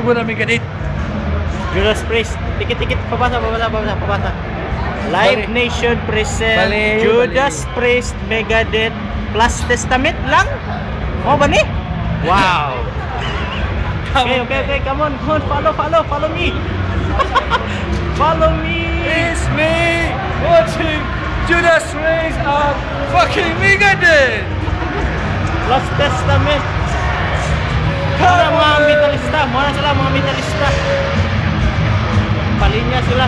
grupo na Megadeth. Judas Priest. Tikit-tikit. Pabasa. Live Nation present Judas Priest, Megadeth plus Testament lang. Oh ba ni? Wow. Okay, come on, follow me. Follow me. It's me watching Judas Priest and fucking Megadeth. Plus Testament. Mga metalista, mga metalista. Palinya sila.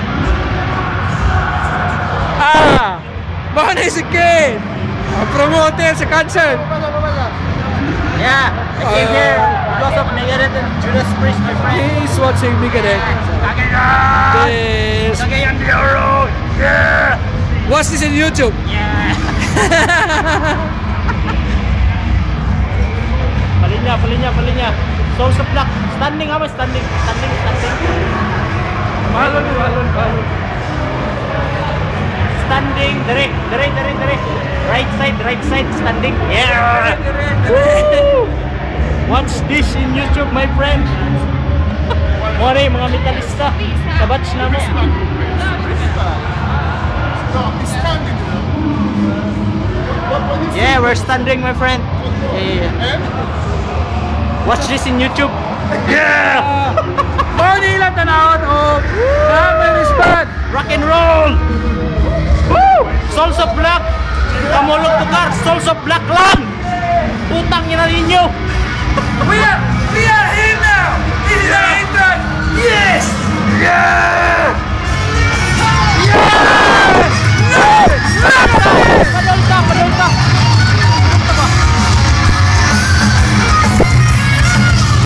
Mana again? Promoter sa concert. Yeah, I came here because of Megadeth and Judas Priest, my friend. He's watching Megadeth. Yes. Yeah. Watch this in YouTube. Yeah. Palinya. Souls of Black. Standing. Balon. Standing, dire. Right side, standing. Yeah. Woo! Watch this in YouTube, my friend. More mga metalista. Kabatch na mo. Yeah, we're standing, my friend. Yeah. Watch this in YouTube. Yeah. Money lang tanawon o. Respect. Rock and roll. Woo! Souls of Black. Kamulog tukar. Souls of Black lang. Utang niya na ninyo.